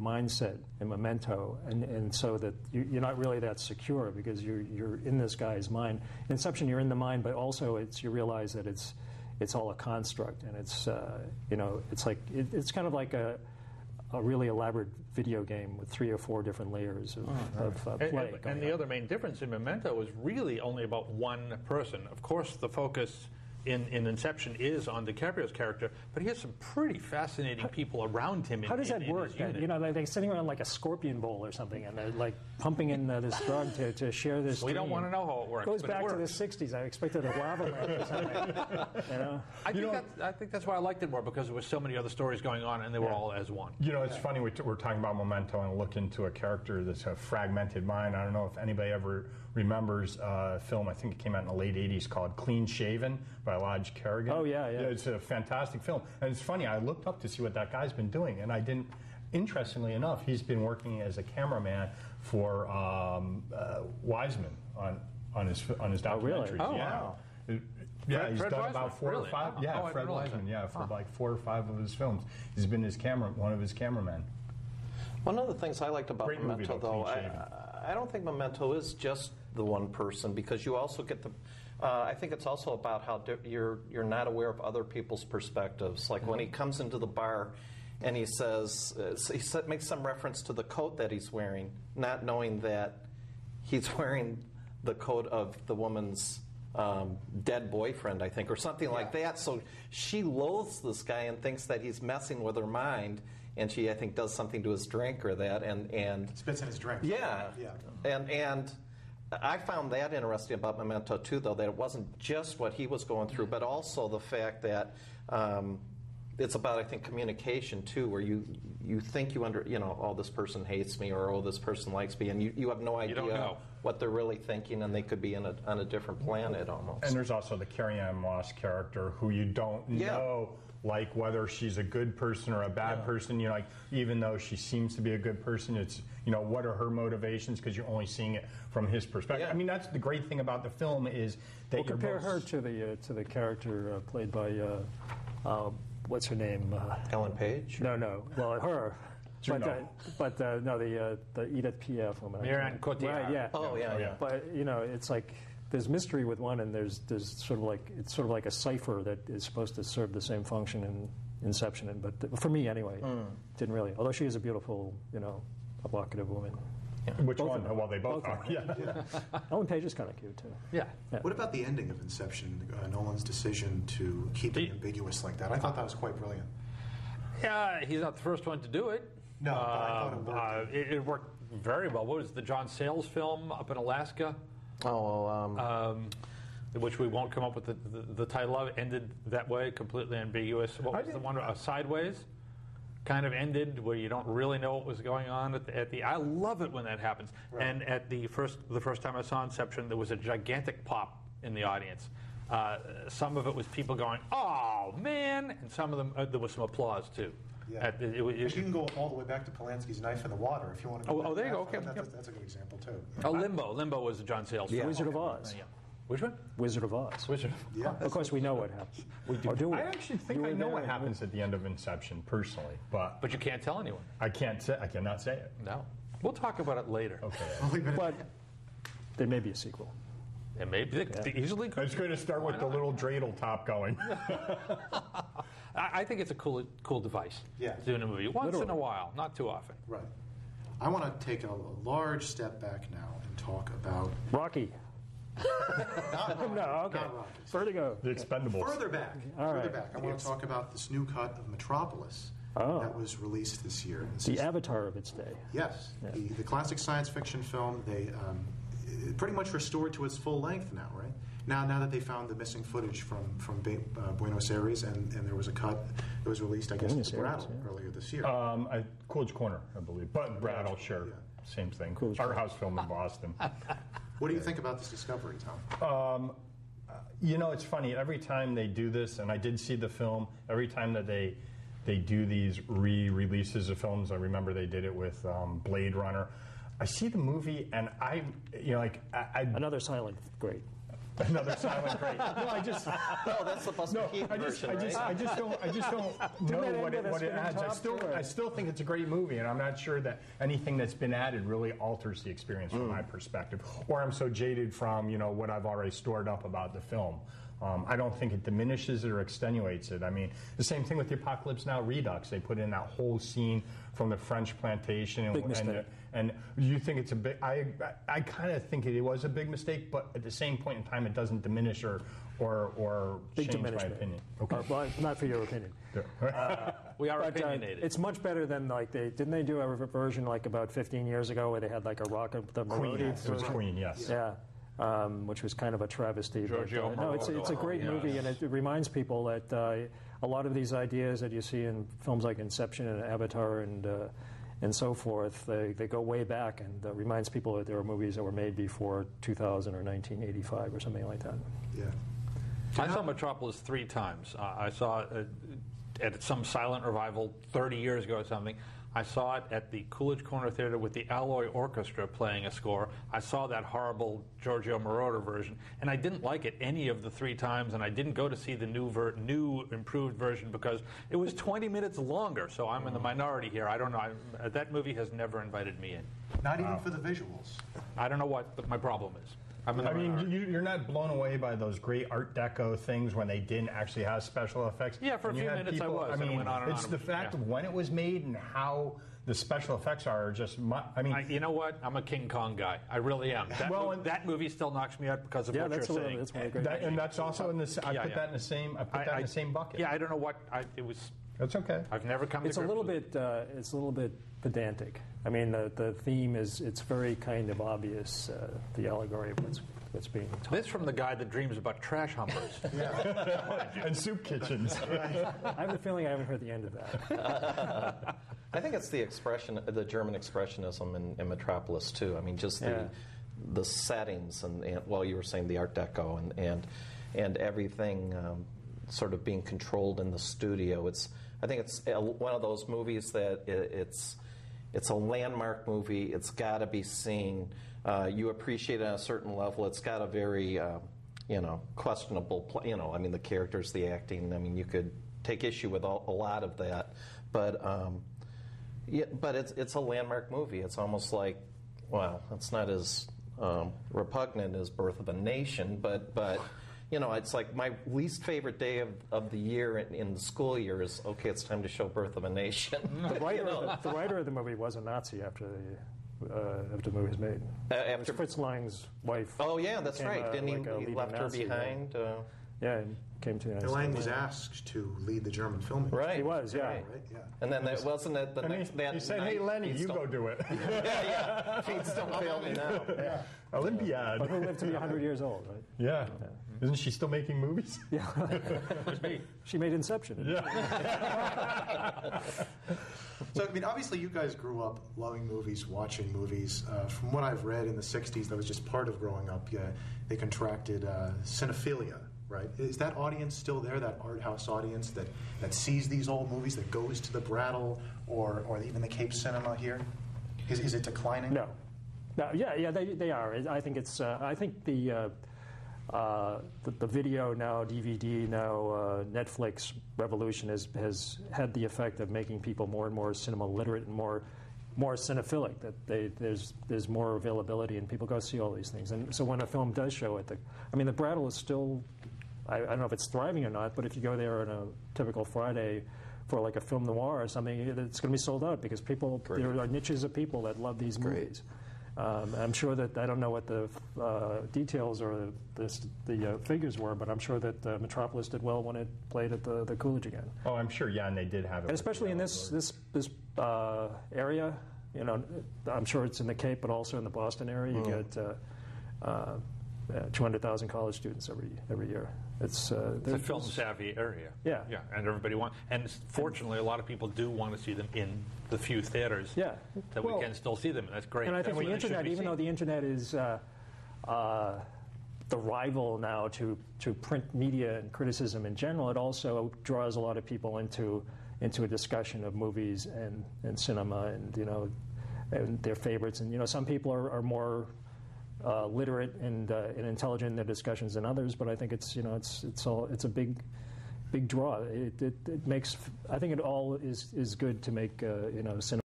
mindset in Memento, and so that you're not really that secure because you're in this guy's mind. In Inception, you're in the mind, but also you realize that it's all a construct, and it's it's kind of like a really elaborate video game with 3 or 4 different layers of play. And the other main difference in Memento is really only about one person. Of course, the focus in Inception is on DiCaprio's character, but he has some pretty fascinating people around him. How does that work? They're sitting around like a scorpion bowl or something, and they're like pumping in this drug to share this. We don't want to know how it works. It goes back to the '60s. I expected a lava lamp or something. I think that's why I liked it more, because there were so many other stories going on, and they were all as one. It's funny we're talking about Memento and look into a character that's a fragmented mind. I don't know if anybody ever remembers a film. I think it came out in the late '80s called Clean Shaven by Lodge Kerrigan. Oh, yeah. It's a fantastic film. And it's funny, I looked up to see what that guy's been doing, and I didn't. Interestingly enough, he's been working as a cameraman for Wiseman on his documentaries. Oh, really? Oh, wow. Yeah, he's Fred done Wiseman, about 4 really? or 5. Oh, Yeah, I Fred didn't realize Wiseman. that. Yeah, for like 4 or 5 of his films, he's been one of his cameramen. One of the things I liked about Great Memento, movie, though, I don't think Memento is just the one person, because you also get the. I think it's also about how you're not aware of other people's perspectives. Like when he comes into the bar, and he makes some reference to the coat that he's wearing, not knowing that he's wearing the coat of the woman's dead boyfriend, I think, or something like that. So she loathes this guy and thinks that he's messing with her mind, and she, I think, does something to his drink or that, and spits in his drink. Yeah. And I found that interesting about Memento too, though, that it wasn't just what he was going through, but also the fact that it's about, I think, communication too, where you think oh, this person hates me, or oh, this person likes me, and you have no idea what they're really thinking, and they could be on a different planet almost. And there's also the Carrie-Anne Moss character, who you don't know, like whether she's a good person or a bad person. Even though she seems to be a good person, it's what are her motivations, because you're only seeing it from his perspective. I mean, that's the great thing about the film, is that compare her to the character played by what's her name? Ellen Page? No. Well, her. But the Edith Piaf woman. Marianne Cotillard. Right, yeah. Oh, yeah. But it's like there's mystery with one, and there's sort of like a cipher that is supposed to serve the same function in Inception. But for me, anyway, didn't really. Although she is a beautiful, evocative woman. Yeah. Which both one? Well, they both are. Yeah. Ellen Page is kind of cute too. Yeah. What about the ending of Inception? Nolan's decision to keep it ambiguous like that. I thought that was quite brilliant. Yeah, he's not the first one to do it. No, but I thought it worked. It worked very well. What was the John Sayles film up in Alaska? Which we won't come up with the title of. It ended that way, completely ambiguous. What was the one? Sideways? Kind of ended where you don't really know what was going on at the. I love it when that happens. Right. And at the first time I saw Inception, there was a gigantic pop in the audience. Some of it was people going, "Oh man," and some of them there was some applause too. Yeah. You can go all the way back to Polanski's Knife in the Water if you want to. Oh, there you go. Okay, that's a good example too. Oh, Limbo was a John Sayles film. Wizard of Oz. Yeah. Which one? Wizard of Oz. Yeah. Of course, we know what happens. We do. Or do we? I actually think I know what happens at the end of Inception, personally, but you can't tell anyone. I cannot say it. No. We'll talk about it later. Okay. But there may be a sequel. It may be easily. It's going to start with the little dreidel top going. I think it's a cool device. Yeah. Doing a movie once in a while, not too often. Right. I want to take a large step back now and talk about Rocky. Not Rocky. No, okay. Not Rocky. Vertigo. The Expendables. Further back. I want to talk about this new cut of Metropolis that was released this year. The Avatar of its day. Yes. Yeah. The classic science fiction film. They pretty much restored to its full length now, right? Now that they found the missing footage from Buenos Aires, and there was a cut that was released, I guess, at Brattle earlier this year. Coolidge Corner, I believe. But Brattle, sure. Yeah. Same thing. Art house film in Boston. What do you think about this discovery, Tom? It's funny. Every time they do this, and I did see the film, every time that they do these re-releases of films, I remember they did it with Blade Runner. I see the movie, and another silent great. Another silent great. No, I just. No, that's the Buster Keaton version, right? I just don't know what it adds. I still think it's a great movie, and I'm not sure that anything that's been added really alters the experience from my perspective. Or I'm so jaded from what I've already stored up about the film. I don't think it diminishes it or extenuates it. I mean, the same thing with the Apocalypse Now Redux. They put in that whole scene from the French plantation. And you think it's a big... I kind of think it was a big mistake, but at the same point in time, it doesn't diminish or change my opinion. Okay. Well, not for your opinion. We are opinionated. It's much better than didn't they do a version about 15 years ago where they had a rock of the Queen. Marodi It was Queen, yes. Yeah. Which was kind of a travesty. Giorgio No, it's a great movie, and it reminds people that a lot of these ideas that you see in films like Inception and Avatar and so forth, they go way back, and reminds people that there were movies that were made before 2000 or 1985 or something like that. Yeah. I saw Metropolis 3 times. I saw it at some silent revival 30 years ago or something. I saw it at the Coolidge Corner Theater with the Alloy Orchestra playing a score. I saw that horrible Giorgio Moroder version, and I didn't like it any of the 3 times, and I didn't go to see the new improved version because it was 20 minutes longer, so I'm in the minority here. I don't know. That movie has never invited me in. Not even for the visuals. I don't know what my problem is. I mean, you're not blown away by those great Art Deco things when they didn't actually have special effects. Yeah, for a few minutes I was. I mean, it went on and it's on. the fact of when it was made and how the special effects are just. You know what? I'm a King Kong guy. I really am. That movie still knocks me out because of what you're saying. That's one of the great. And that's also in the. I put that in the same. I put that in the same bucket. Yeah, I don't know what it was. That's okay. I've never come. It's a little bit. It's a little bit pedantic. I mean, the theme is. It's very kind of obvious. The allegory of what's being taught. This from the guy that dreams about trash humpers. And soup kitchens. I have the feeling I haven't heard the end of that. I think it's the German expressionism in Metropolis too. I mean, just the settings and you were saying the Art Deco and everything sort of being controlled in the studio. I think it's one of those movies that it's a landmark movie. It's got to be seen. You appreciate it on a certain level. It's got a very questionable. I mean, the characters, the acting. I mean, you could take issue with a lot of that, but it's a landmark movie. It's almost like, it's not as repugnant as Birth of a Nation, but it's like my least favorite day of the year in the school year is, okay, it's time to show Birth of a Nation. The writer of the movie was a Nazi after the movie was made. After Fritz Lang's wife. Oh, yeah, that's right. Didn't he left her behind? Yeah, and came to the United States. Lang was asked to lead the German filming. Right. He was, yeah. Right, yeah. And then wasn't it the next that he said, night, "Hey, Lenny, you go do it." yeah. Feet don't fail me now. Yeah. Olympiad. But who lived to be 100 years old, right? Yeah. Isn't she still making movies? Yeah. She made Inception. Yeah. So, I mean, obviously you guys grew up loving movies, watching movies. From what I've read in the 60s, that was just part of growing up. Yeah, they contracted cinephilia, right? Is that audience still there, that art house audience that sees these old movies, that goes to the Brattle or even the Cape Cinema here? Is it declining? No, yeah, they are. I think it's. I think the video now, DVD now, Netflix revolution has had the effect of making people more and more cinema literate and more cinephilic. That there's more availability and people go see all these things. And so when a film does show at the Brattle is still. I don't know if it's thriving or not, but if you go there on a typical Friday for like a film noir or something, it's going to be sold out because there are niches of people that love these movies. I'm sure that I don't know what the details or the figures were, but I'm sure that Metropolis did well when it played at the Coolidge again. Oh, I'm sure. Yeah, and they did have it. And especially in this area, I'm sure it's in the Cape, but also in the Boston area, you get 200,000 college students every year. It's a film savvy area. Yeah, and everybody wants. And fortunately, a lot of people do want to see them in the few theaters. Yeah, that we can still see them, and that's great. And I think the internet, even though the internet is the rival now to print media and criticism in general, it also draws a lot of people into a discussion of movies and cinema and their favorites. And some people are more literate and intelligent in their discussions than others. But I think it's a big draw. It makes, I think it all is good to make cinema